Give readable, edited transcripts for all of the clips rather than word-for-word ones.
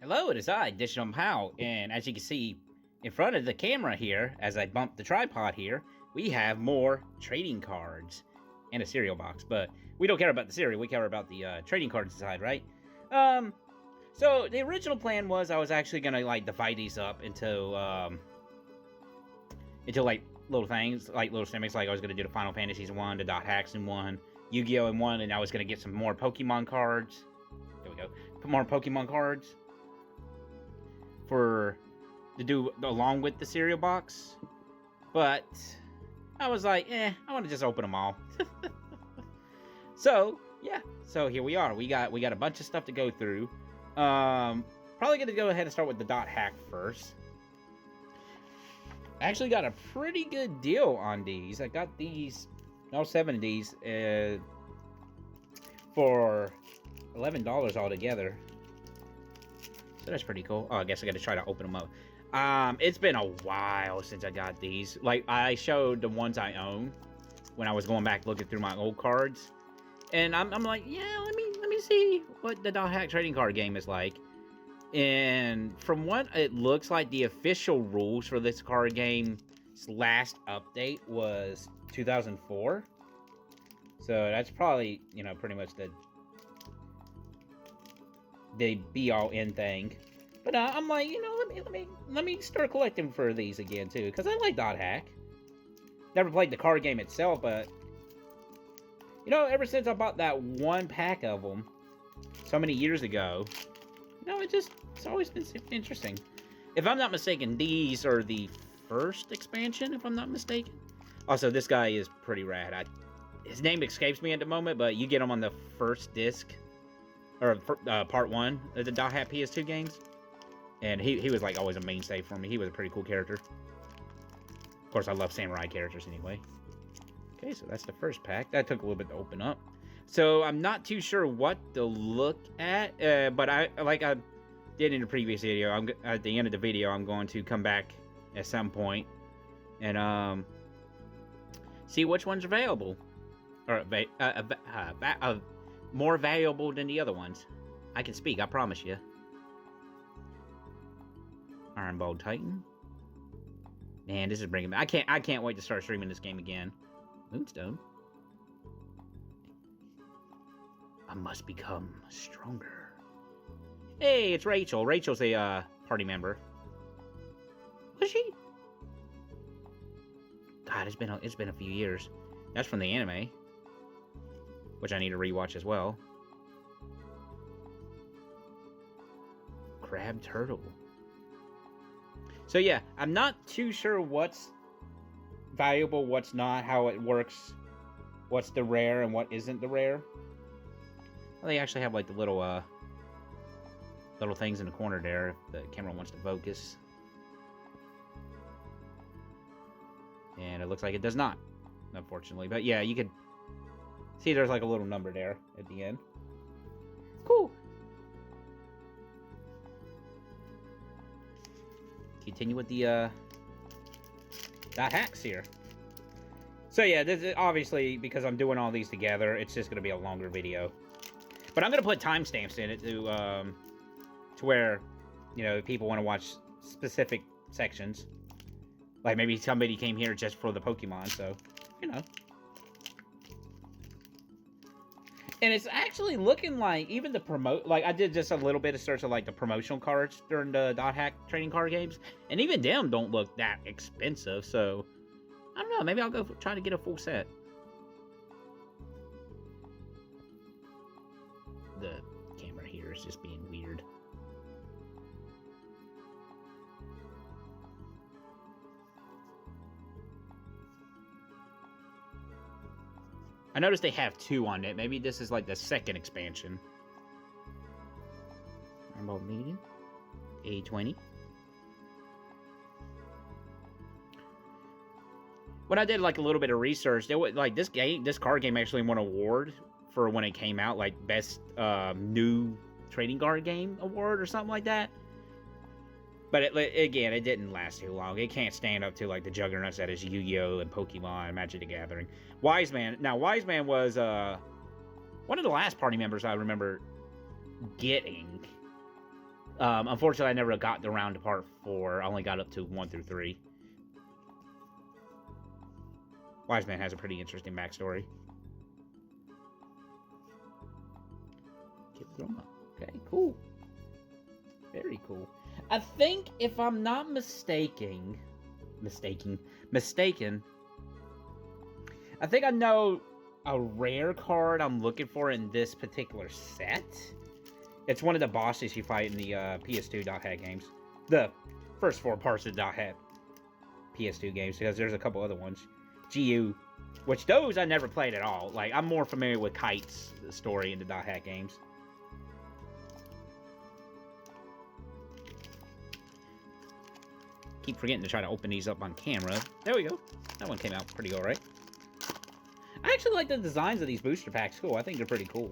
Hello, it is I, Digital How, and as you can see in front of the camera here, as I bump the tripod here, we have more trading cards and a cereal box. But we don't care about the cereal; we care about the trading cards inside, right? So the original plan was I was actually gonna like divide these up into like little things, like little snippets. Like I was gonna do the Final Fantasies in one, the Dot Hacks in one, Yu-Gi-Oh in one, and I was gonna get some more Pokemon cards. There we go. Put more Pokemon cards to do along with the cereal box, but I was like, I want to just open them all. So yeah, so here we are. We got a bunch of stuff to go through. Probably gonna go ahead and start with the Dot Hack first. I actually got a pretty good deal on these. I got these, all 7 of these, for $11 altogether. So that's pretty cool. Oh, I guess I got to try to open them up. It's been a while since I got these. Like, I showed the ones I own when I was going back looking through my old cards. And I'm like, yeah, let me see what the Dot Hack trading card game is like. And from what it looks like, the official rules for this card game's last update was 2004. So that's probably, pretty much the be-all-end thing. But I'm like, let me start collecting for these again too, because I like Dot Hack. Never played the card game itself, but ever since I bought that one pack of them so many years ago, it's always been interesting. If I'm not mistaken, these are the first expansion, if I'm not mistaken. Also, this guy is pretty rad. His name escapes me at the moment, but you get him on the first disc, or part 1 of the Dot Hack PS2 games. And he was like always a mainstay for me. He was a pretty cool character. Of course, I love samurai characters anyway. Okay, so that's the first pack. That took a little bit to open up. So I'm not too sure what to look at, but I did in the previous video, at the end of the video, I'm going to come back at some point and see which ones are available, or more valuable than the other ones. I can speak, I promise you. Iron Ball Titan. Man, this is bringing me. I can't wait to start streaming this game again. Moonstone. I must become stronger. Hey, it's Rachel. Rachel's a party member. Was she? God, it's been a few years. That's from the anime, which I need to rewatch as well. Crab Turtle. So yeah, I'm not too sure what's valuable, what's not, how it works, what's the rare and what isn't the rare. Well, they actually have like the little things in the corner there if the camera wants to focus. And it looks like it does not, unfortunately. But yeah, you could see there's like a little number there at the end. Cool. Continue with the Dot Hacks here. So yeah, this is obviously, because I'm doing all these together, it's just gonna be a longer video. But I'm gonna put timestamps in it to where, if people want to watch specific sections. Like maybe somebody came here just for the Pokemon, so And it's actually looking like even the I did just a little bit of search of like the promotional cards during the Dot Hack trading card games, and even them don't look that expensive. So I don't know. Maybe I'll go try to get a full set. The camera here is just being weird. I noticed they have 2 on it. Maybe this is like the second expansion. Rainbow Meeting. A20. When I did like a little bit of research, there was like this card game actually won an award for when it came out, like best new trading card game award or something like that. But again, it didn't last too long. It can't stand up to like the juggernauts that is Yu-Gi-Oh! And Pokemon and Magic the Gathering. Wise Man. Now, Wise Man was one of the last party members I remember getting. Unfortunately, I never got around to part 4. I only got up to 1 through 3. Wise Man has a pretty interesting backstory. Kid Groma. Okay, cool. Very cool. I think, if I'm not mistaken, I think I know a rare card I'm looking for in this particular set. It's one of the bosses you fight in the PS2 Dot Hack games. The first 4 parts of Dot Hack PS2 games, because there's a couple other ones. GU, which those I never played at all. Like, I'm more familiar with Kite's story in the Dot Hack games. Keep forgetting to try to open these up on camera. There we go. That one came out pretty alright. I actually like the designs of these booster packs. Cool. I think they're pretty cool.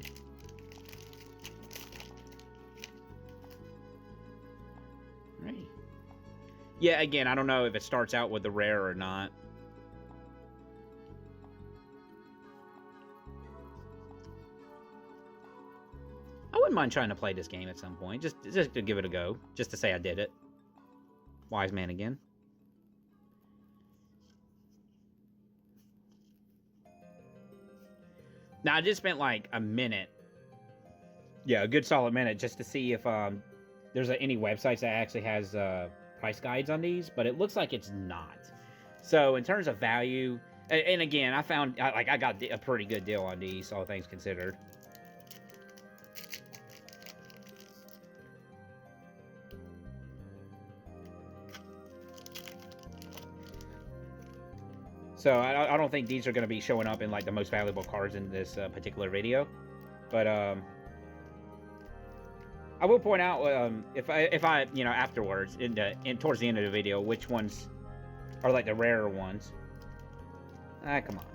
Right. Yeah, again, I don't know if it starts out with the rare or not. I wouldn't mind trying to play this game at some point. Just to give it a go. Just to say I did it. Wise Man again. Now, I just spent like a minute. Yeah, a good solid minute just to see if there's any websites that actually has price guides on these, but it looks like it's not. So in terms of value, and again, I found I got a pretty good deal on these, all things considered. So I don't think these are going to be showing up in like the most valuable cards in this particular video, but I will point out if I you know, afterwards towards the end of the video, which ones are like the rarer ones. Come on,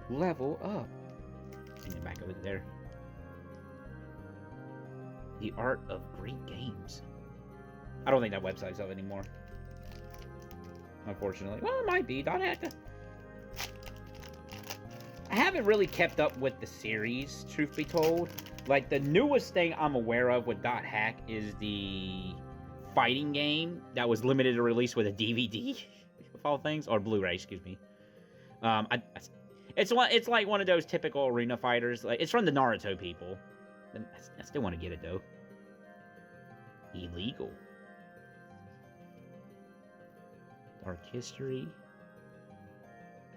level up. Bring it back over there. The Art of Great Games. I don't think that website's up anymore. Unfortunately. Well, it might be. I haven't really kept up with the series, truth be told. Like, the newest thing I'm aware of with Dot Hack is the fighting game that was limited to release with a DVD, of all things, or Blu-ray, excuse me. It's like one of those typical arena fighters. Like, it's from the Naruto people. I still want to get it, though. Illegal. Dark History.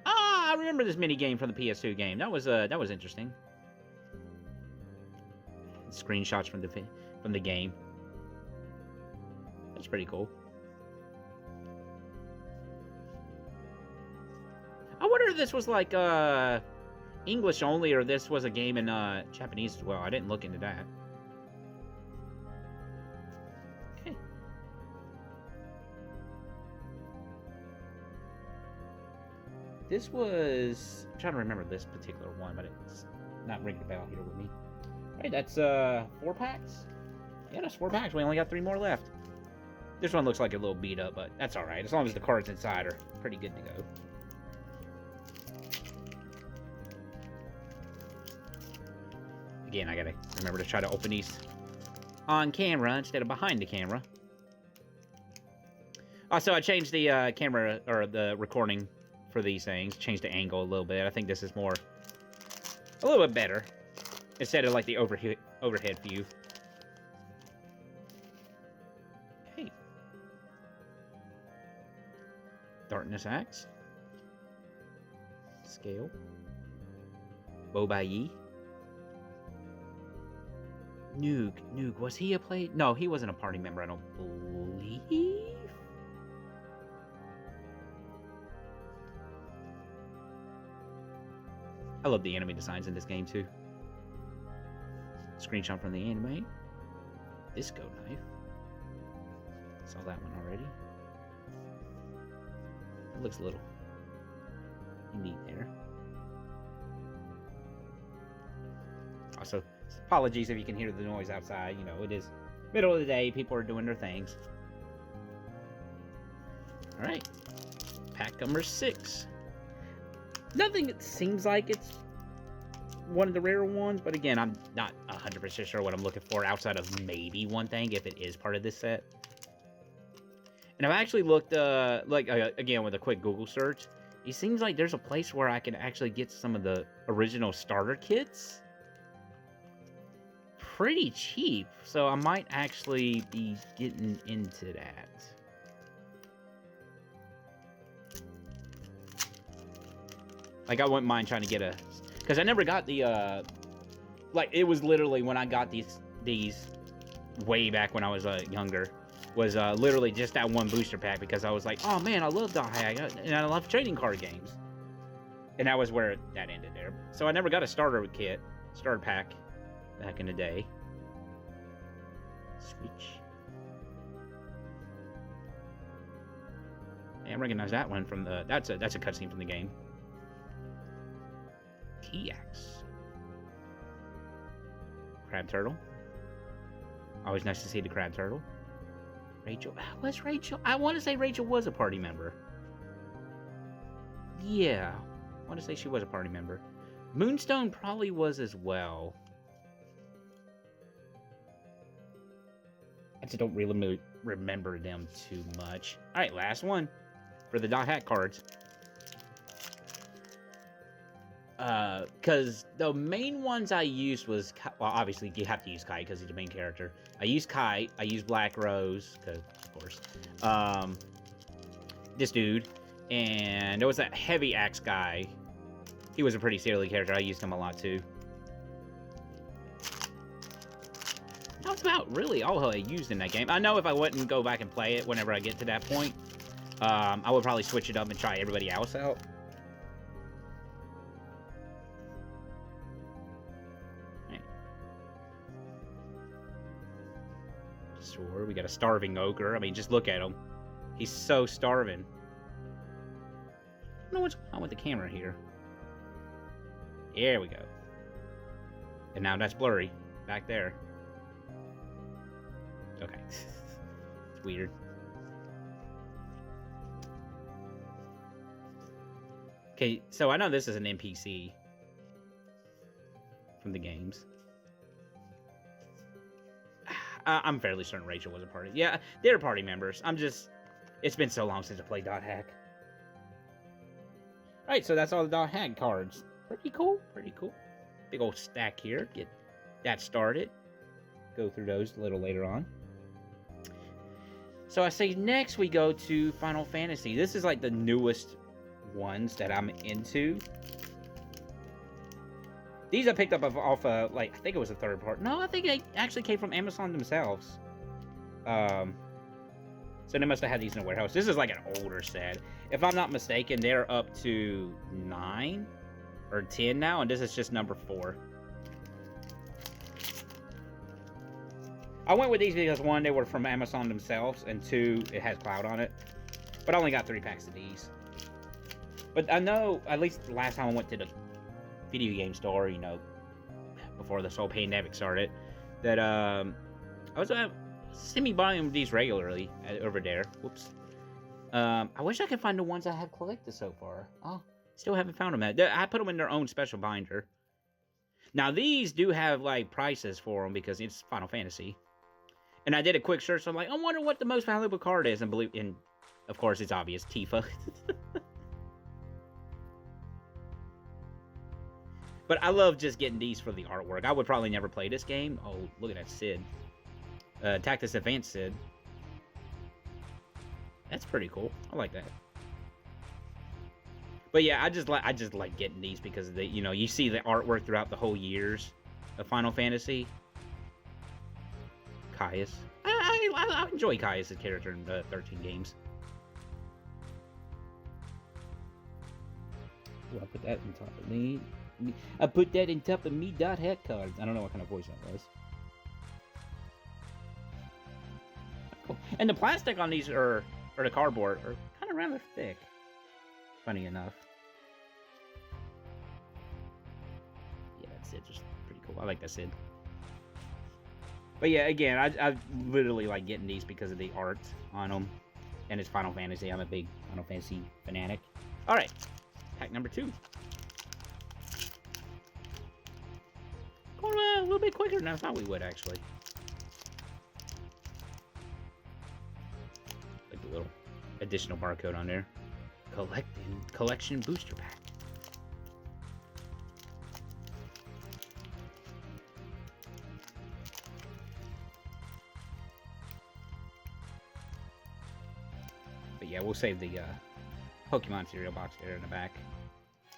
I remember this mini game from the PS2 game. That was interesting. Screenshots from the game. That's pretty cool. I wonder if this was like English only, or this was a game in Japanese as well. I didn't look into that. Okay. This was... I'm trying to remember this particular one, but it's not ringing a bell here with me. All right, that's 4 packs? Yeah, that's 4 packs. We only got 3 more left. This one looks like a little beat up, but that's alright. As long as the cards inside are pretty good to go. Again, I gotta remember to try to open these on camera instead of behind the camera. Also, I changed the camera, or the recording for these things. Changed the angle a little bit. I think this is a little bit better. Instead of like the overhead view. Okay. Darkness Axe. Scale. Bobayi. Noog, was he a play? No, he wasn't a party member, I don't believe. I love the enemy designs in this game too. Screenshot from the anime. Disco knife. Saw that one already. It looks a little neat there. Also, apologies if you can hear the noise outside. You know, it is middle of the day. People are doing their things. Alright. Pack number 6. Nothing that seems like it's one of the rarer ones, but again, I'm not 100% sure what I'm looking for outside of maybe one thing, if it is part of this set. And I've actually looked, again, with a quick Google search, it seems like there's a place where I can actually get some of the original starter kits pretty cheap, so I might actually be getting into that. Like, I wouldn't mind trying to get a... Because I never got the, like, it was literally when I got these way back when I was younger, was literally just that one booster pack, because I was like, oh man, I love dot hack, and I love trading card games. And that was where that ended there. So I never got a starter pack back in the day. Switch. Yeah, I recognize that one from the... That's a cutscene from the game. TX. Crab Turtle. Always nice to see the Crab Turtle. Rachel. Was Rachel? I want to say Rachel was a party member. Yeah. I want to say she was a party member. Moonstone probably was as well. I just don't really remember them too much. Alright, last one. For the dot hack cards. Because the main ones I used was... Well, obviously, you have to use Kai because he's the main character. I used Kai. I used Black Rose, because, of course. This dude. And there was that Heavy Axe guy. He was a pretty silly character. I used him a lot, too. That's about really all I used in that game. I know if I wouldn't go back and play it whenever I get to that point, I would probably switch it up and try everybody else out. Sure, we got a starving ogre. I mean, just look at him. He's so starving. I don't know what's wrong with the camera here. There we go. And now that's blurry. Back there. Okay. It's weird. Okay, so I know this is an NPC from the games. I'm fairly certain Rachel was a party. Yeah, they're party members. It's been so long since I played dot hack. Alright, so that's all the dot hack cards. Pretty cool, pretty cool. Big old stack here. Get that started. Go through those a little later on. So I say next we go to Final Fantasy. This is like the newest ones that I'm into. These I picked up off like, I think it was a third part. No, I think it actually came from Amazon themselves. So they must have had these in a warehouse. This is like an older set. If I'm not mistaken, they're up to 9 or 10 now, and this is just number 4. I went with these because 1, they were from Amazon themselves, and 2, it has Cloud on it. But I only got 3 packs of these. But I know, at least the last time I went to the video game store, you know, before this whole pandemic started, that I was semi-buying these regularly over there. Whoops. I wish I could find the ones I have collected so far. Oh, still haven't found them. I put them in their own special binder. Now these do have like prices for them because it's Final Fantasy. And I did a quick search. So I'm like, I wonder what the most valuable card is, and of course it's obvious, Tifa. But I love just getting these for the artwork. I would probably never play this game. Oh, look at that Sid. Tactics Advanced Sid. That's pretty cool. I like that. But yeah, I just like getting these because of the, you know, you see the artwork throughout the whole years of Final Fantasy. Caius. I enjoy Caius' character in the 13 games. Ooh, I put that on top of me. I put that in top of me dot hack cards. I don't know what kind of voice that was. Cool. And the plastic on these or the cardboard are kind of rather thick. Funny enough. Yeah, that Sid's just pretty cool. I like that Sid. But yeah, again, I literally like getting these because of the art on them. And it's Final Fantasy. I'm a big Final Fantasy fanatic. Alright, pack number 2. bit quicker than I thought we would, actually. Like a little additional barcode on there. Collection booster pack. But yeah, we'll save the Pokemon cereal box there in the back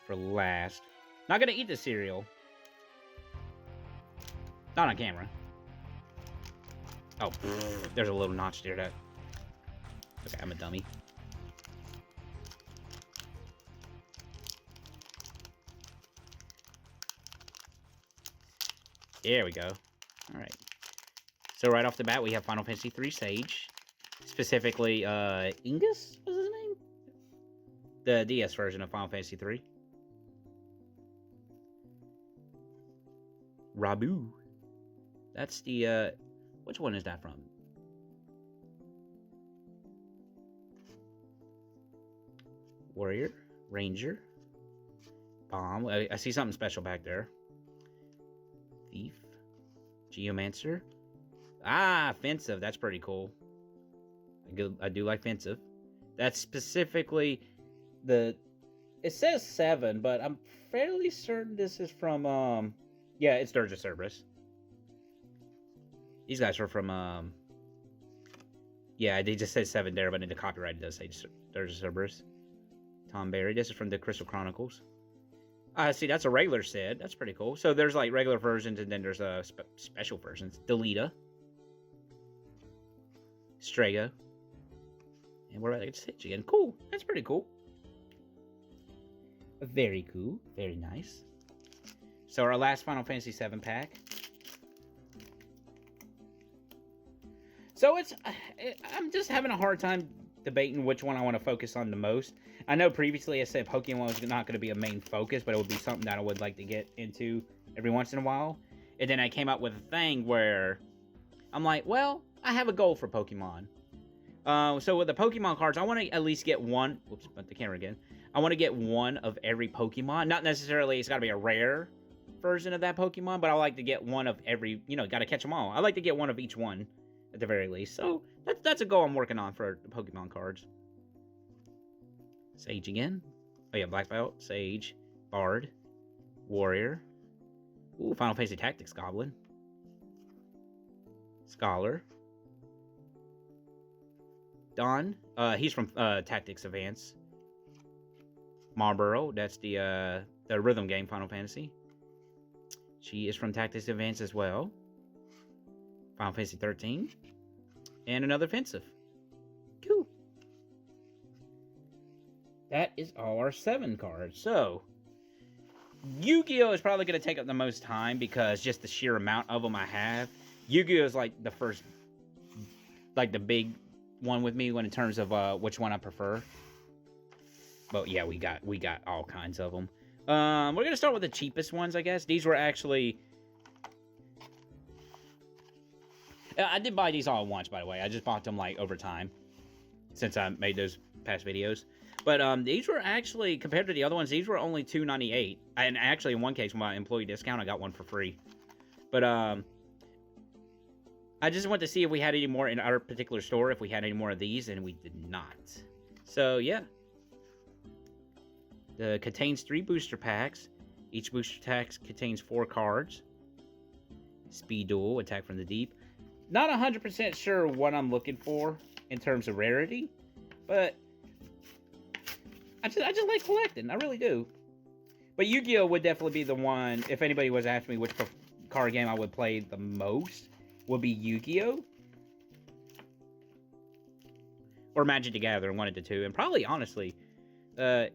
for last. Not gonna eat the cereal. Not on camera. Oh, there's a little notch there. Okay, I'm a dummy. There we go. Alright. So right off the bat, we have Final Fantasy III Sage. Specifically, Ingus was his name? The DS version of Final Fantasy III. Rabu. That's the, which one is that from? Warrior, Ranger, Bomb. I see something special back there. Thief, Geomancer. Ah, Offensive. That's pretty cool. I do like Offensive. That's specifically the... It says 7, but I'm fairly certain this is from, yeah, it's Dirge of Cerberus. These guys are from, yeah, they just said 7 there, but in the copyright it does say Dirge of Cerberus. Tom Berry. This is from the Crystal Chronicles. See, that's a regular set. That's pretty cool. So there's like regular versions, and then there's special versions. Delita. Strega. And we're at Sage again. Cool. That's pretty cool. Very cool. Very nice. So our last Final Fantasy VII pack. So I'm just having a hard time debating which one I want to focus on the most. I know previously I said Pokemon was not going to be a main focus, but it would be something that I would like to get into every once in a while. And then I came up with a thing where I'm like, well, I have a goal for Pokemon. So with the Pokemon cards, I want to at least get one. Whoops, put the camera again. I want to get one of every Pokemon. Not necessarily it's got to be a rare version of that Pokemon, but I like to get one of every, got to catch them all. I like to get one of each one at the very least. So that's a goal I'm working on for the Pokemon cards. Sage again. Oh yeah, Black Belt, Sage, Bard, Warrior. Ooh, Final Fantasy Tactics Goblin. Scholar. Dawn. He's from Tactics Advance. Marlboro, that's the rhythm game Final Fantasy. She is from Tactics Advance as well. Final Fantasy 13. And another Offensive. Cool. That is all our 7 cards. So, Yu-Gi-Oh! Is probably going to take up the most time because just the sheer amount of them I have. Yu-Gi-Oh! Is like the first, like the big one with me when in terms of which one I prefer. But yeah, we got all kinds of them. We're going to start with the cheapest ones, I guess. These were actually... I did buy these all at once, by the way. I just bought them like over time since I made those past videos. But these were actually, compared to the other ones, these were only $2.98. And actually, in one case, with my employee discount, I got one for free. But I just wanted to see if we had any more in our particular store, if we had any more of these, and we did not. So, yeah. It contains 3 booster packs. Each booster pack contains 4 cards. Speed Duel, Attack from the Deep. Not 100% sure what I'm looking for in terms of rarity, but I just like collecting. I really do. But Yu-Gi-Oh! Would definitely be the one, if anybody was asking me which card game I would play the most, would be Yu-Gi-Oh! Or Magic the Gathering, one of the two. And probably, honestly, I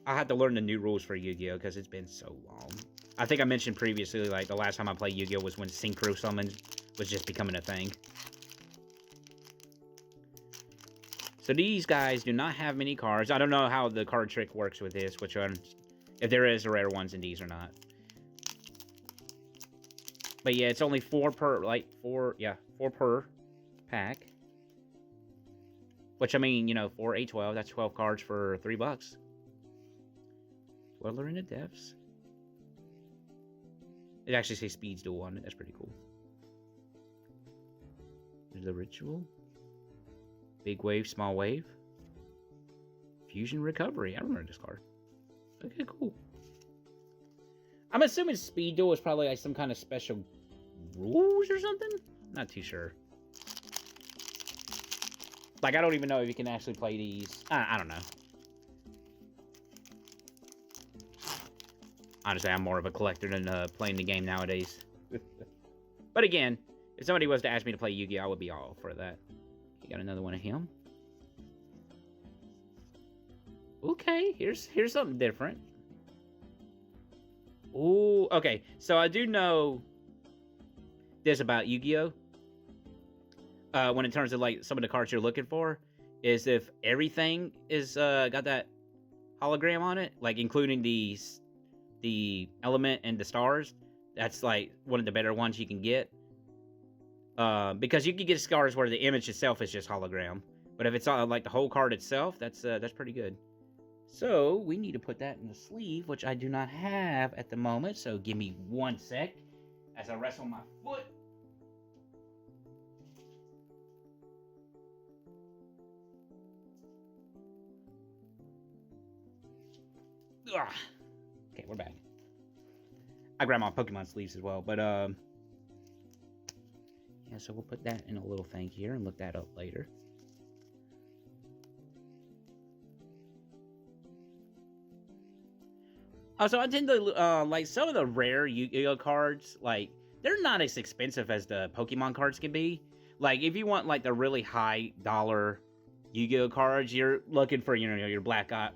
have to learn the new rules for Yu-Gi-Oh! Because it's been so long. I think I mentioned previously, like, the last time I played Yu-Gi-Oh! Was when Synchro Summons was just becoming a thing. So these guys do not have many cards. I don't know how the card trick works with this, which one, if there is rare ones in these or not. But yeah, it's only 4 per, like, 4 per pack. Which, I mean, 4, 8, 12, that's 12 cards for $3. Dweller in the Depths. It actually says Speeds Duel on it. That's pretty cool. There's the Ritual. Big Wave, Small Wave. Fusion Recovery. I remember this card. Okay, cool. I'm assuming Speed Duel is probably like some kind of special rules or something? Not too sure. Like, I don't even know if you can actually play these. I don't know. Honestly, I'm more of a collector than playing the game nowadays. But again, if somebody was to ask me to play Yu-Gi-Oh, I would be all for that. You got another one of him. Okay, here's something different. Ooh, okay. So I do know this about Yu-Gi-Oh. When in terms of like some of the cards you're looking for, is if everything is got that hologram on it, like including the element and the stars, that's like one of the better ones you can get. Because you can get scars where the image itself is just hologram, but if it's like the whole card itself, that's pretty good. So we need to put that in the sleeve, which I do not have at the moment. So give me 1 sec as I rest on my foot. Ugh. Okay, we're back. I grabbed my Pokemon sleeves as well, but yeah, so we'll put that in a little thing here and look that up later. Also, I tend to like some of the rare Yu-Gi-Oh cards. Like, they're not as expensive as the Pokemon cards can be. Like, if you want like the really high dollar Yu-Gi-Oh cards, you're looking for, you know, your black eyes,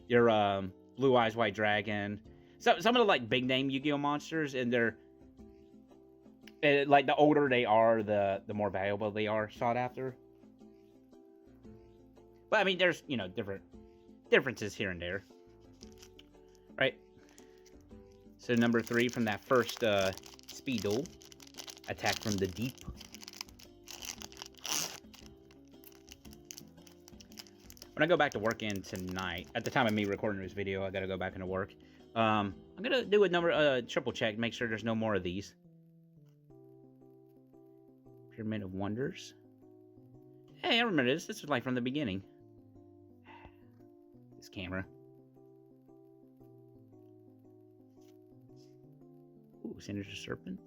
your Blue Eyes White Dragon. So some of the like big name Yu-Gi-Oh monsters, and they're like the older they are, the more valuable they are, sought after. But I mean, there's, you know, differences here and there, right? So number 3 from that first Speed Duel, Attack from the Deep. When I go back to work in tonight, at the time of me recording this video, I gotta go back into work. I'm gonna do a triple check, make sure there's no more of these. Pyramid of Wonders. Hey, I remember this. This was like from the beginning. This camera. Ooh, Sinister Serpent.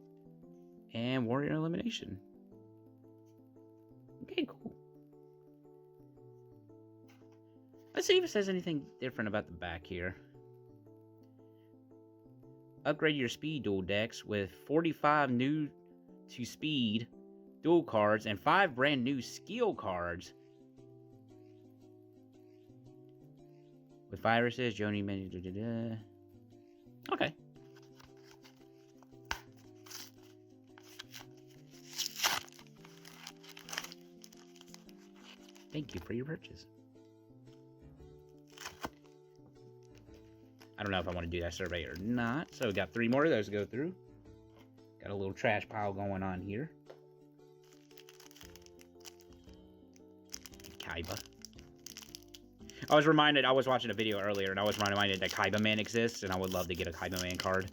And Warrior Elimination. Okay, cool. Let's see if it says anything different about the back here. Upgrade your Speed Duel decks with 45 new to Speed Duel cards and 5 brand new skill cards. With viruses, Joni... Okay. Thank you for your purchase. I don't know if I want to do that survey or not. So we got 3 more of those to go through. Got a little trash pile going on here. Kaiba. I was reminded, I was watching a video earlier, and I was reminded that Kaiba Man exists, and I would love to get a Kaiba Man card.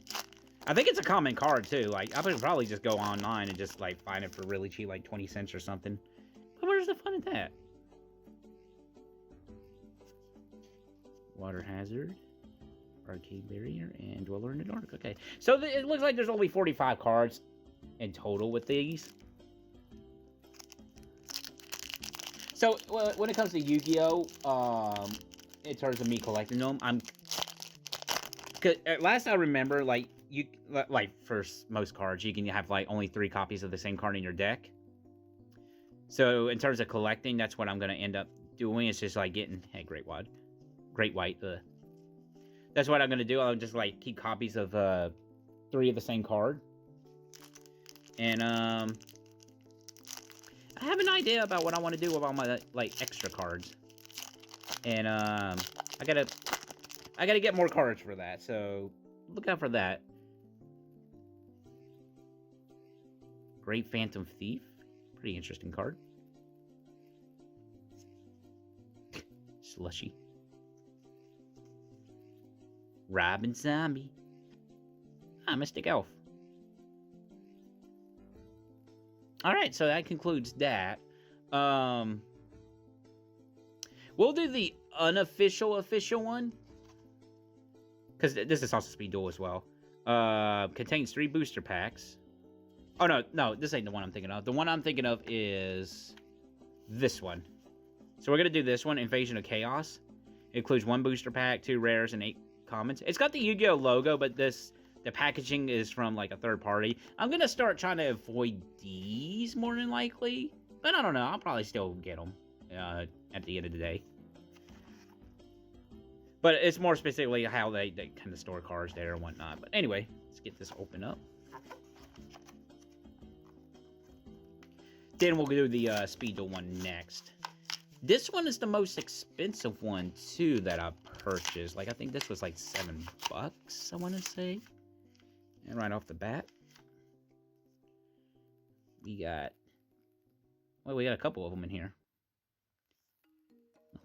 I think it's a common card, too. Like, I would probably just go online and just, like, find it for really cheap, like 20 cents or something. But where's the fun in that? Water Hazard. Arcade Barrier, and Dweller in the Dark. Okay, so it looks like there's only 45 cards in total with these. So when it comes to Yu-Gi-Oh, in terms of me collecting them, at last I remember, like for most cards, you can have like only 3 copies of the same card in your deck. So in terms of collecting, that's what I'm gonna end up doing. It's just like getting Great White. That's what I'm gonna do. I'll just like keep copies of 3 of the same card, and I have an idea about what I want to do with all my like extra cards, and I gotta get more cards for that. So look out for that. Great Phantom Thief, pretty interesting card. Slushy. Robin Zombie. Ah, Mystic Elf. Alright, so that concludes that. We'll do the unofficial official one. Because this is also Speed Duel as well. Contains 3 booster packs. Oh, no, this ain't the one I'm thinking of. The one I'm thinking of is this one. So we're going to do this one, Invasion of Chaos. It includes 1 booster pack, 2 rares, and 8 commons. It's got the Yu-Gi-Oh logo, but the packaging is from, like, a third party. I'm going to start trying to avoid these more than likely. But I don't know. I'll probably still get them at the end of the day. But it's more specifically how they kind of store cards there and whatnot. But anyway, let's get this open up. Then we'll do the Speed Duel one next. This one is the most expensive one, too, that I purchased. Like, I think this was like $7, I want to say. And right off the bat, we got a couple of them in here.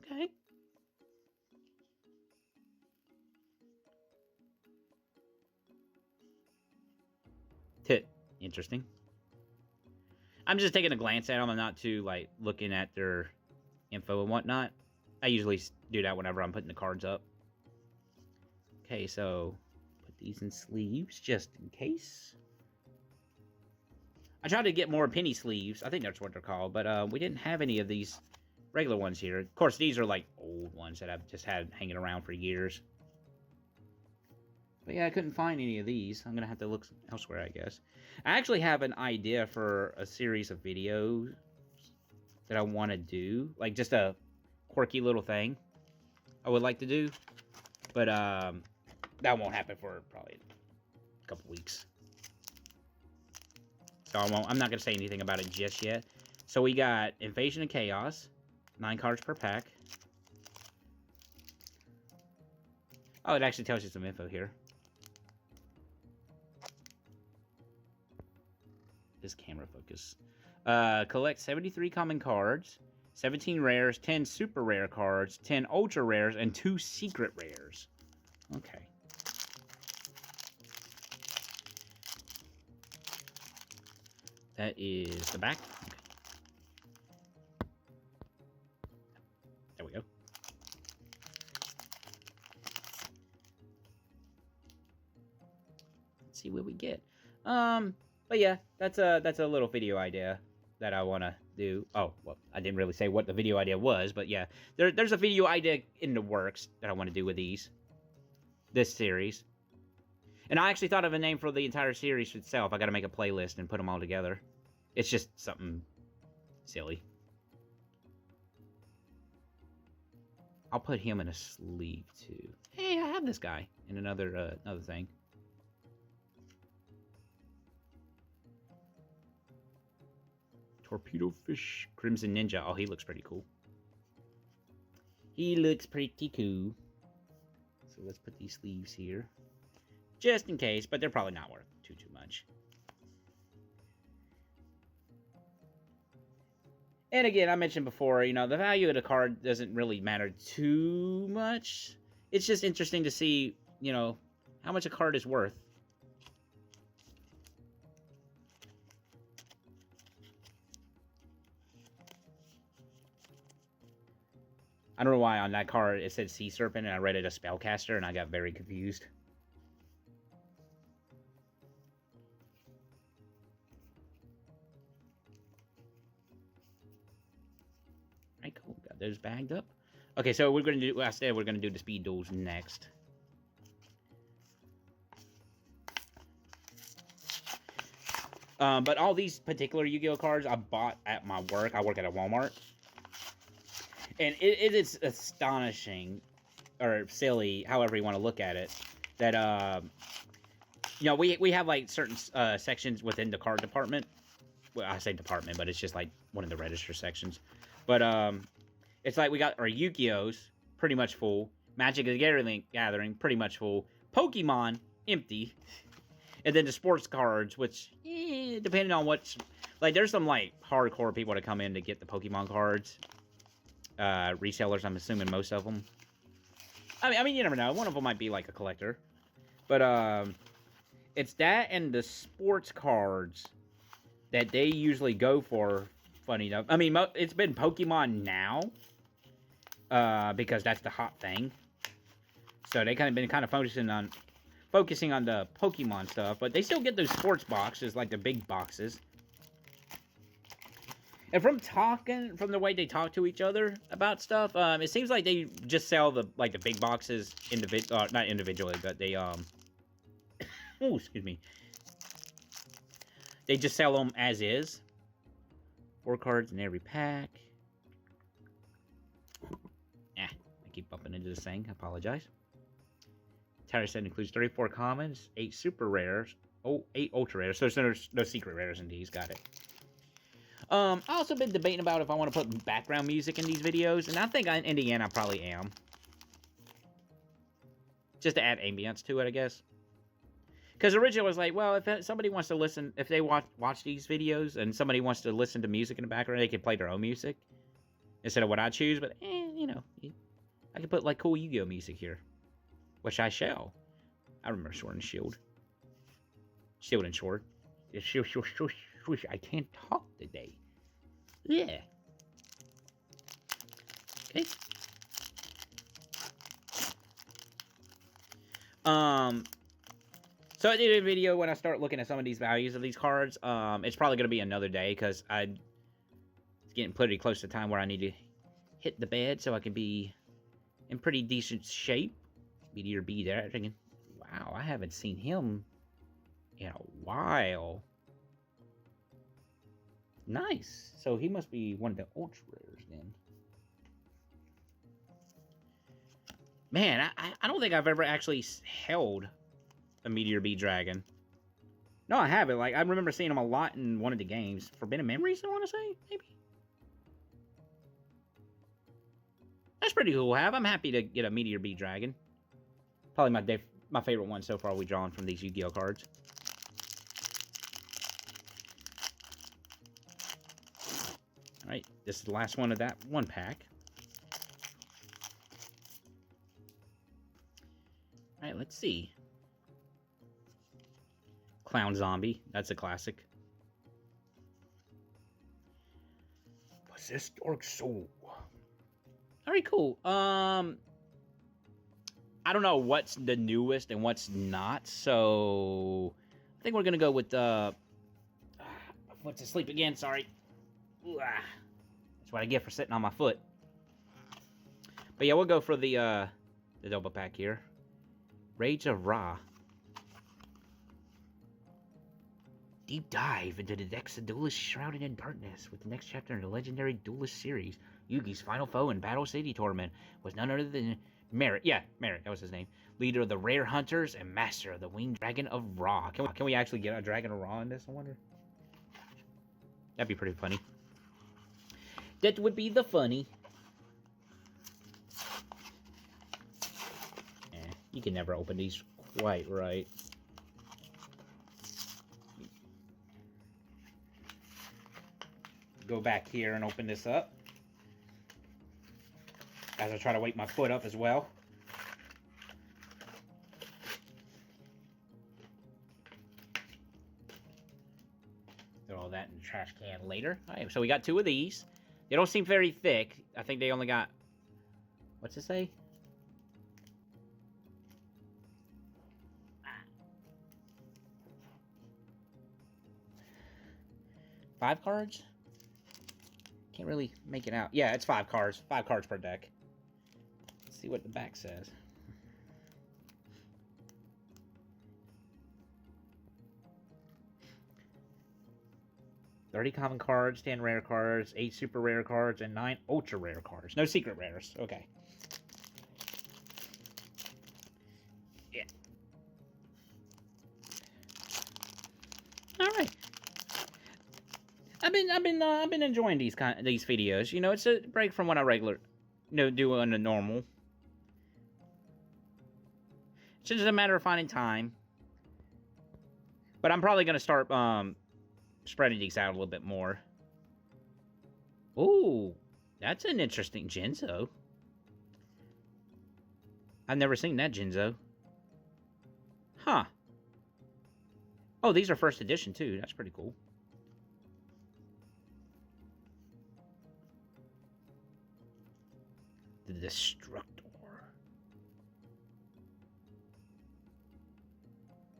Okay. Interesting. I'm just taking a glance at them. I'm not too, like, looking at their info and whatnot. I usually do that whenever I'm putting the cards up. Okay, so put these in sleeves just in case. I tried to get more penny sleeves. I think that's what they're called. But we didn't have any of these regular ones here. Of course, these are, like, old ones that I've just had hanging around for years. But yeah, I couldn't find any of these. I'm going to have to look elsewhere, I guess. I actually have an idea for a series of videos that I want to do. Like, just a quirky little thing I would like to do. But that won't happen for probably a couple weeks. So I'm not going to say anything about it just yet. So we got Invasion of Chaos. 9 cards per pack. Oh, it actually tells you some info here. This camera focus. Collect 73 common cards, 17 rares, 10 super rare cards, 10 ultra rares, and 2 secret rares. Okay. That is the back. Okay. There we go. Let's see what we get. But yeah, that's a little video idea that I want to do. Oh, well, I didn't really say what the video idea was, but yeah, there's a video idea in the works that I want to do with this series. And I actually thought of a name for the entire series itself. I got to make a playlist and put them all together. It's just something silly. I'll put him in a sleeve too. Hey, I have this guy in another thing. Torpedo Fish Crimson Ninja. Oh, he looks pretty cool. He looks pretty cool. So let's put these sleeves here. Just in case, but they're probably not worth too much. And again, I mentioned before, you know, the value of the card doesn't really matter too much. It's just interesting to see, you know, how much a card is worth. I don't know why on that card it said Sea Serpent and I read it as Spellcaster and I got very confused. Alright, cool. Got those bagged up. Okay, so we're going to do, I said we're going to do the Speed Duels next. But all these particular Yu-Gi-Oh cards I bought at my work. I work at a Walmart. And it is astonishing, or silly, however you want to look at it, that, you know, we have, like, certain sections within the card department. Well, I say department, but it's just, like, one of the register sections. But, it's like we got our Yu-Gi-Ohs pretty much full. Magic the Gathering, pretty much full. Pokemon, empty. And then the sports cards, which, depending on what's... Like, there's some, like, hardcore people that come in to get the Pokemon cards. Resellers, I'm assuming most of them. I mean, you never know. One of them might be like a collector. But, it's that and the sports cards that they usually go for, funny enough. I mean, it's been Pokemon now, because that's the hot thing. So they been focusing on the Pokemon stuff, but they still get those sports boxes, like the big boxes. And from the way they talk to each other about stuff, it seems like they just sell the big boxes not individually, but they oh, excuse me. They just sell them as is. 4 cards in every pack. I keep bumping into this thing. I apologize. Tower set includes 34 commons, 8 super rares, 8 ultra rares. So there's no secret rares in these. Got it. I also been debating about if I want to put background music in these videos, and I think in the end I probably am. Just to add ambience to it, I guess. Because originally I was like, well, if somebody wants to listen, if they watch these videos and somebody wants to listen to music in the background, they can play their own music instead of what I choose. But you know, I could put like cool Yu-Gi-Oh music here, which I shall. I remember Sword and Shield. Shield and Sword. I can't talk today. Yeah. Okay. So I did a video when I start looking at some of these values of these cards. It's probably going to be another day because it's getting pretty close to time where I need to hit the bed so I can be in pretty decent shape. Meteor B there. Thinking, wow, I haven't seen him in a while. Nice. So he must be one of the ultra rares then. Man, I don't think I've ever actually held a Meteor B Dragon. No, I haven't. Like, I remember seeing him a lot in one of the games. Forbidden Memories, I want to say, maybe? That's pretty cool to have. I'm happy to get a Meteor B Dragon. Probably my favorite one so far we've drawn from these Yu-Gi-Oh cards. Alright, this is the last one of that one pack. Alright, let's see. Clown Zombie. That's a classic. Possessed Dark Soul. Alright, cool. I don't know what's the newest and what's not, so I think we're gonna go with the foot's asleep again, sorry. That's what I get for sitting on my foot. But yeah, we'll go for the double pack here. Rage of Ra. Deep dive into the decks of duelists shrouded in darkness with the next chapter in the legendary Duelist series. Yugi's final foe in Battle City Tournament was none other than Merit. Yeah, Merit, that was his name. Leader of the Rare Hunters and master of the Winged Dragon of Ra. Can we actually get a Dragon of Ra in this, I wonder? That'd be pretty funny. That would be the funny. You can never open these quite right. Go back here and open this up. As I try to wake my foot up as well. Throw all that in the trash can later. Alright, so we got 2 of these. They don't seem very thick. I think they only got... What's it say? 5 cards? Can't really make it out. Yeah, it's 5 cards. 5 cards per deck. Let's see what the back says. $30 common cards, 10 rare cards, 8 super rare cards, and 9 ultra rare cards. No secret rares. Okay. Yeah. All right. I've been enjoying these videos. You know, it's a break from what I do on the normal. It's just a matter of finding time. But I'm probably gonna start spreading these out a little bit more. Ooh, that's an interesting Jinzo. I've never seen that Jinzo. Huh. Oh, these are first edition too. That's pretty cool. Destructor.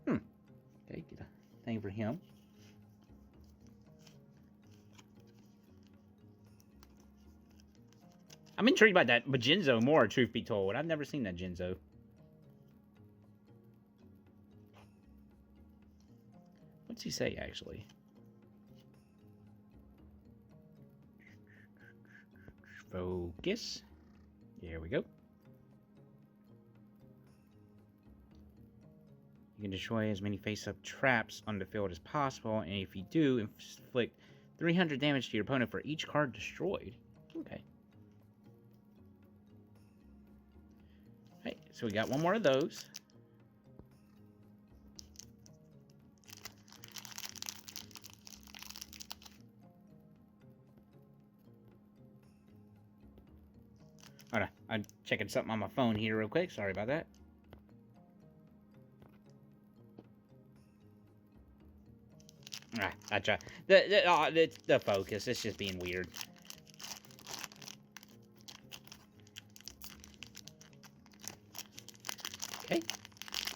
Okay, get a thing for him. I'm intrigued by that Genzo more, truth be told. I've never seen that Genzo. What's he say, actually? Focus. There we go. You can destroy as many face-up traps on the field as possible, and if you do, inflict 300 damage to your opponent for each card destroyed. Okay. Hey, so we got one more of those. Hold on, I'm checking something on my phone here real quick. Sorry about that. I try. The focus, it's just being weird. Okay.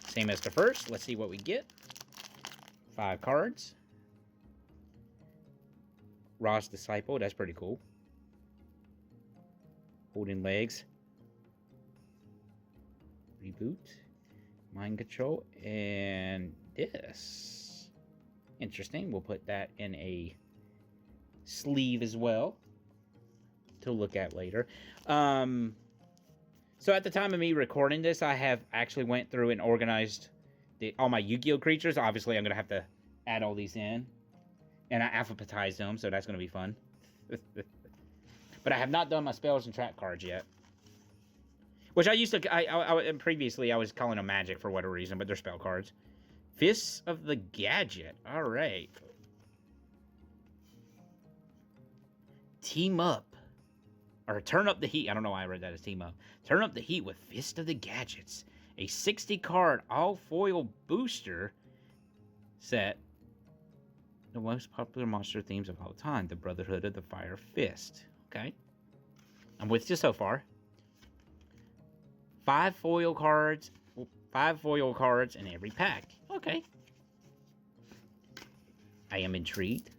Same as the first. Let's see what we get. 5 cards. Ross Disciple, that's pretty cool. Holding legs. Reboot. Mind control. And this. Interesting. We'll put that in a sleeve as well to look at later. So at the time of me recording this, I have actually went through and organized all my Yu-Gi-Oh creatures. Obviously, I'm going to have to add all these in. And I alphabetized them, so that's going to be fun. But I have not done my spells and trap cards yet. Which I used to... previously, I was calling them magic for whatever reason, but they're spell cards. Fists of the Gadget. All right. Team up. Or turn up the heat. I don't know why I read that as team up. Turn up the heat with Fist of the Gadgets. A 60-card all-foil booster set. The most popular monster themes of all time. The Brotherhood of the Fire Fist. Okay. I'm with you so far. 5 foil cards. 5 foil cards in every pack. Okay. I am intrigued.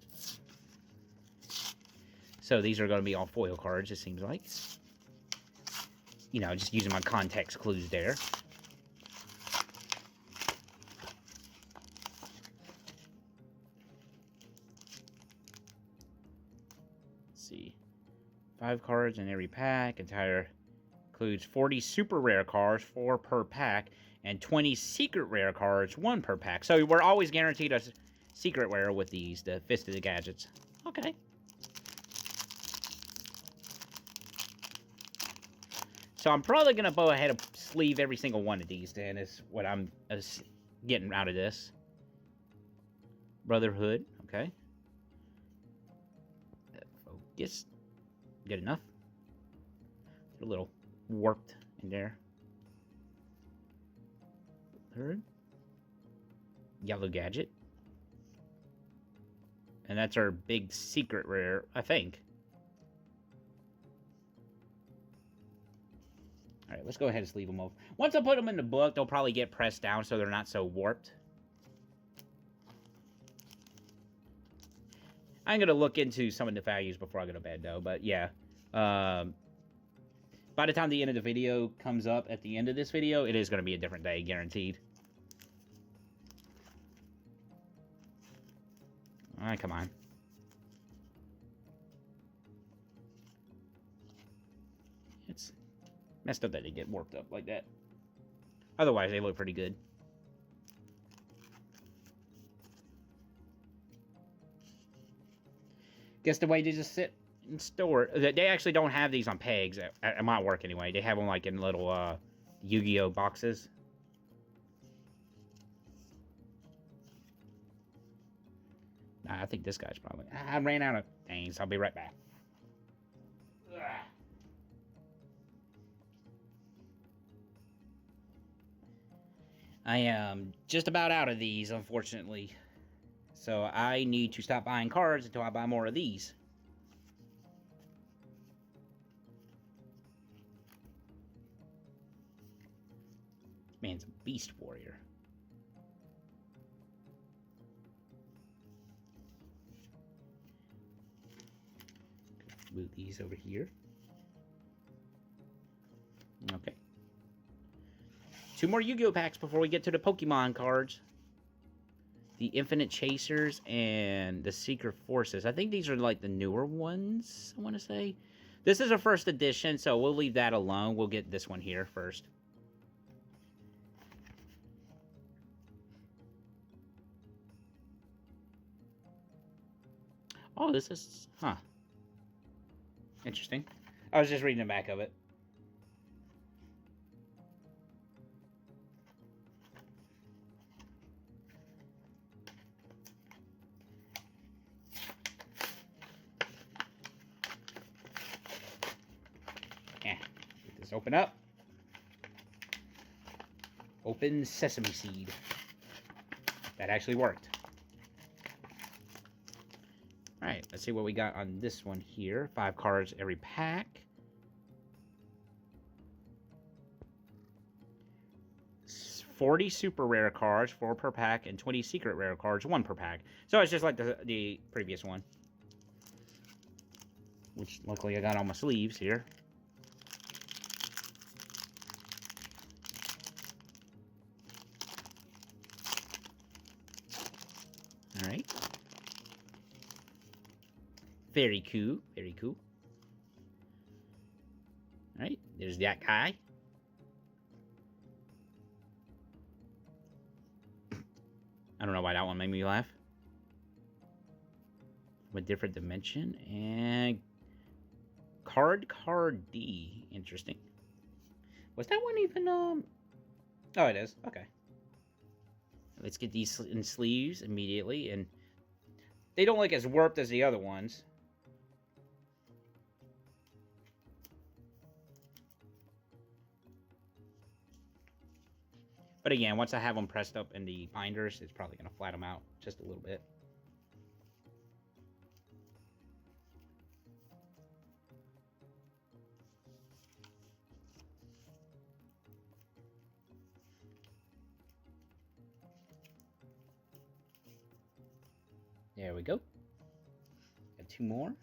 So these are going to be all foil cards, it seems like. You know, just using my context clues there. Let's see. 5 cards in every pack. Entire includes 40 super rare cards, 4 per pack, and 20 secret rare cards, 1 per pack. So we're always guaranteed a secret rare with these, the Fist of the Gadgets. Okay. So I'm probably going to go ahead and sleeve every single one of these, then, is what I'm getting out of this. Brotherhood, okay. Focus. Good enough. A little warped in there. Third. Yellow Gadget. And that's our big secret rare, I think. Alright, let's go ahead and sleeve them off. Once I put them in the book, they'll probably get pressed down so they're not so warped. I'm going to look into some of the values before I go to bed, though. But, yeah. By the time the end of the video comes up at the end of this video, it is going to be a different day, guaranteed. Alright, come on. It's messed up that they get warped up like that. Otherwise, they look pretty good. Guess the way they just sit and store. They actually don't have these on pegs at my work anyway. They have them like in little Yu-Gi-Oh boxes. I think this guy's probably... I ran out of things. I'll be right back. Ugh. I am just about out of these, unfortunately. So I need to stop buying cards until I buy more of these. Man's a beast warrior. Move these over here. Okay. 2 more Yu-Gi-Oh packs before we get to the Pokemon cards. The Infinite Chasers and the Secret Forces. I think these are like the newer ones, I want to say. This is a first edition, so we'll leave that alone. We'll get this one here first. Oh, this is... Huh. Interesting. I was just reading the back of it. Get this open up. Open sesame seed. That actually worked. Alright, let's see what we got on this one here. 5 cards every pack. 40 super rare cards, 4 per pack, and 20 secret rare cards, 1 per pack. So it's just like the previous one. Which, luckily, I got all my sleeves here. Alright. Very cool. Very cool. Alright, there's that guy. I don't know why that one made me laugh. With different dimension. And Card D. Interesting. Was that one even, Oh, it is. Okay. Let's get these in sleeves immediately. And they don't look as warped as the other ones. But again, once I have them pressed up in the binders, it's probably going to flat them out just a little bit. There we go. Got 2 more.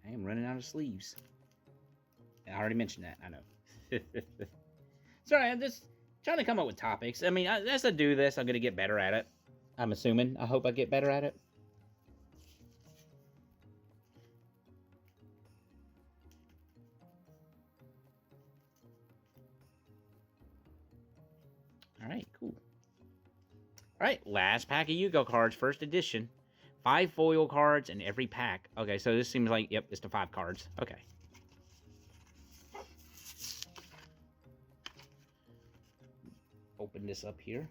I am running out of sleeves. I already mentioned that, I know. Sorry, I'm just trying to come up with topics. I mean, as I do this, I'm going to get better at it. I'm assuming. I hope I get better at it. Alright, cool. Alright, last pack of Yu-Gi-Oh cards, first edition. 5 foil cards in every pack. Okay, so this seems like, yep, it's the 5 cards. Okay. Open this up here.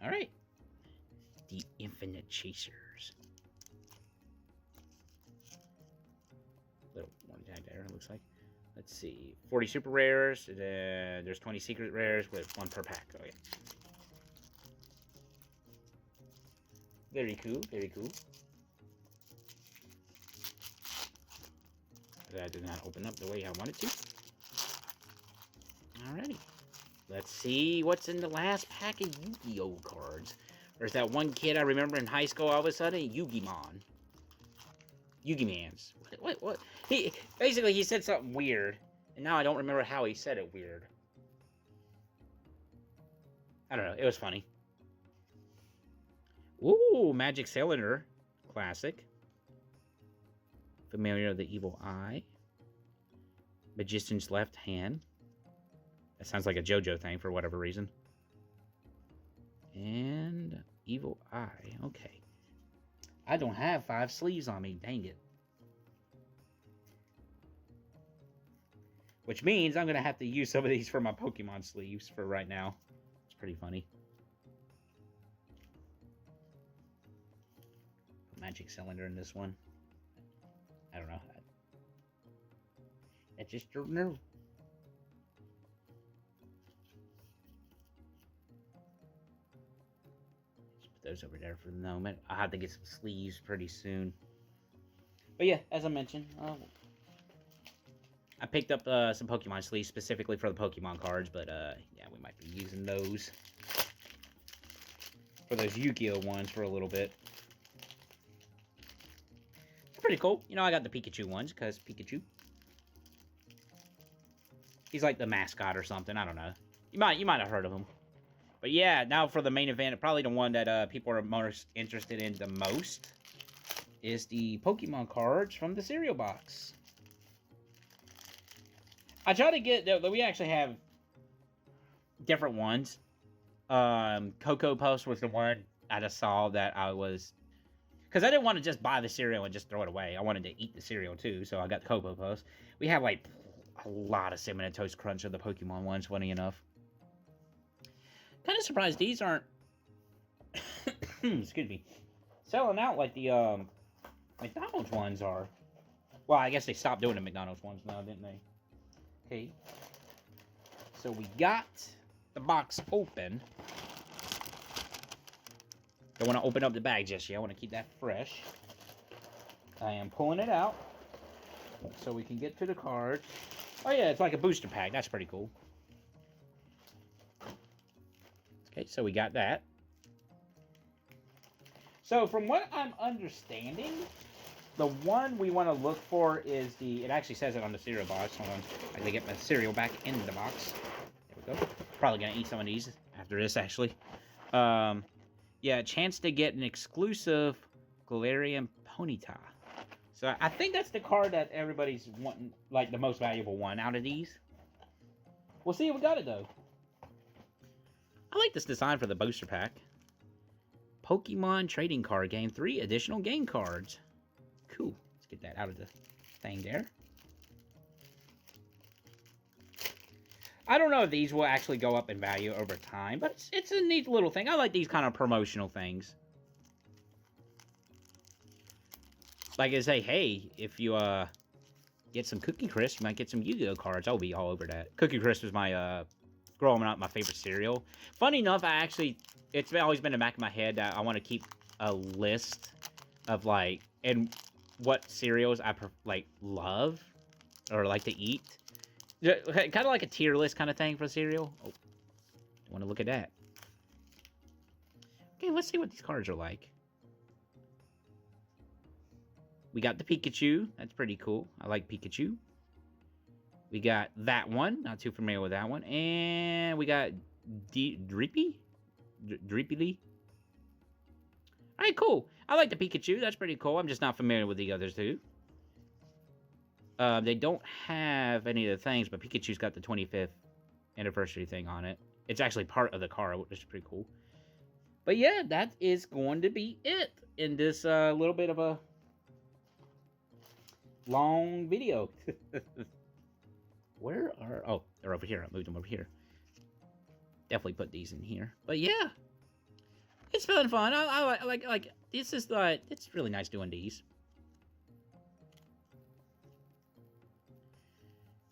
All right. The Infinite Chasers. Little one tag there, it looks like. Let's see. 40 super rares. There's 20 secret rares with 1 per pack. Oh, yeah. Very cool. Very cool. That did not open up the way I wanted to. Alrighty. Let's see what's in the last pack of Yu-Gi-Oh cards. There's that one kid I remember in high school all of a sudden, Yu-Gi-Mon. Yu-Gi-Mans. What? He said something weird, and now I don't remember how he said it weird. I don't know. It was funny. Ooh, Magic Cylinder. Classic. Familiar of the Evil Eye. Magician's Left Hand. That sounds like a JoJo thing for whatever reason. And Evil Eye. Okay. I don't have 5 sleeves on me. Dang it. Which means I'm going to have to use some of these for my Pokemon sleeves for right now. It's pretty funny. Magic Cylinder in this one. I don't know. I just don't know. those over there for the moment. I'll have to get some sleeves pretty soon. But yeah, as I mentioned, I picked up some Pokemon sleeves specifically for the Pokemon cards, but yeah, we might be using those for those Yu-Gi-Oh ones for a little bit. It's pretty cool. You know, I got the Pikachu ones because Pikachu. He's like the mascot or something. I don't know. You might have heard of him. But yeah, now for the main event, probably the one that people are most interested in the most is the Pokemon cards from the cereal box. I try to get... We actually have different ones. Cocoa Puffs was the one I just saw that I was... Because I didn't want to just buy the cereal and just throw it away. I wanted to eat the cereal too, so I got the Cocoa Puffs. We have like a lot of Cinnamon Toast Crunch of the Pokemon ones, funny enough. Kind of surprised these aren't... excuse me. Selling out like the McDonald's ones are. Well, I guess they stopped doing the McDonald's ones now, didn't they? Okay. So we got the box open. Don't want to open up the bag just yet. I want to keep that fresh. I am pulling it out so we can get to the cards. Oh yeah, it's like a booster pack. That's pretty cool. Okay, so we got that. So from what I'm understanding, the one we want to look for is the... It actually says it on the cereal box. Hold on. I gotta get my cereal back into the box. There we go. Probably gonna eat some of these after this, actually. Yeah, chance to get an exclusive Galarian Ponyta. So I think that's the card that everybody's wanting, like the most valuable one out of these. We'll see if we got it though. I like this design for the booster pack. Pokemon trading card game, 3 additional game cards. Cool. Let's get that out of the thing there. I don't know if these will actually go up in value over time, but it's a neat little thing. I like these kind of promotional things. Like I say, hey, if you get some Cookie Crisp, you might get some Yu-Gi-Oh cards. I'll be all over that. Cookie Crisp is my, growing up, my favorite cereal. Funny enough, it's always been in the back of my head that I want to keep a list of, like, and what cereals I, love or like to eat. Kind of like a tier list kind of thing for cereal. Oh, I want to look at that. Okay, let's see what these cards are like. We got the Pikachu. That's pretty cool. I like Pikachu. We got that one. Not too familiar with that one. And we got Drippy? Drippy? Alright, cool. I like the Pikachu. That's pretty cool. I'm just not familiar with the others two. They don't have any of the things, but Pikachu's got the 25th anniversary thing on it. It's actually part of the card, which is pretty cool. But yeah, that is going to be it in this little bit of a long video. Where are... Oh, they're over here. I moved them over here. Definitely put these in here. But yeah, it's been fun. I like this is like... It's really nice doing these.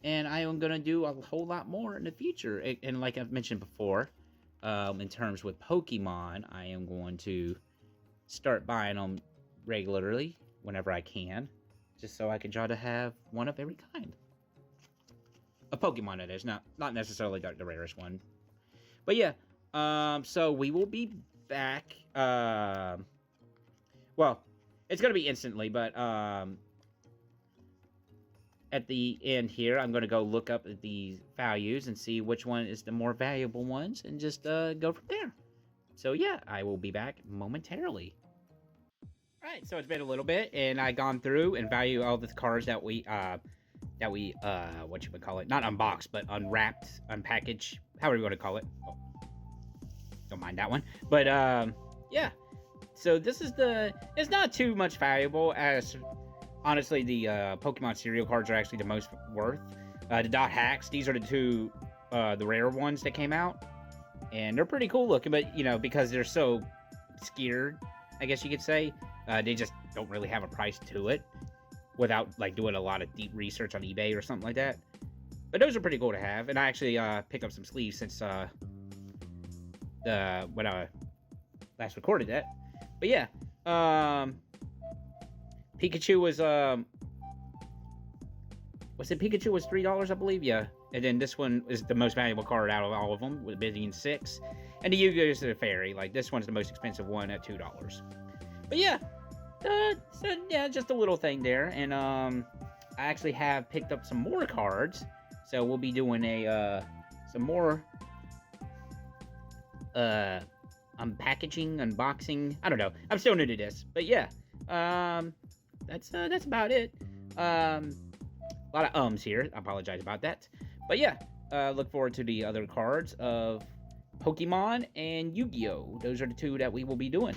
And I am going to do a whole lot more in the future. And like I've mentioned before, in terms with Pokemon, I am going to start buying them regularly whenever I can. Just so I can try to have one of every kind. A Pokemon, that is. Not necessarily the rarest one. But yeah, so we will be back. Well, it's going to be instantly, but... at the end here, I'm going to go look up the values and see which one is the more valuable ones and just go from there. So yeah, I will be back momentarily. Alright, so it's been a little bit, and I've gone through and value all the cards that we what you would call it, not unboxed, but unwrapped, unpackaged, however you want to call it. Oh, don't mind that one. But yeah, so this is it's not too much valuable as... Honestly, the Pokemon cereal cards are actually the most worth. The dot hacks, these are the two, the rare ones that came out. And they're pretty cool looking, but, you know, because they're so scared, I guess you could say, they just don't really have a price to it without, like, doing a lot of deep research on eBay or something like that. But those are pretty cool to have. And I actually picked up some sleeves since when I last recorded that. But yeah, Pikachu was it Pikachu was $3, I believe? Yeah. And then this one is the most valuable card out of all of them, with bidding $6. And the Yu-Gi-Oh! Is the fairy. Like, this one's the most expensive one at $2. But yeah, so yeah, just a little thing there. And I actually have picked up some more cards, so we'll be doing some more unboxing. I don't know. I'm still new to this, but yeah, that's about it. A lot of ums here. I apologize about that. But yeah, look forward to the other cards of Pokemon and Yu-Gi-Oh! Those are the two that we will be doing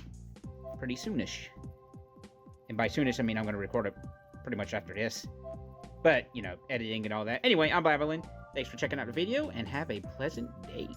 pretty soonish. And by soonish, I mean I'm going to record it pretty much after this. But, you know, editing and all that. Anyway, I'm Babylon. Thanks for checking out the video, and have a pleasant day.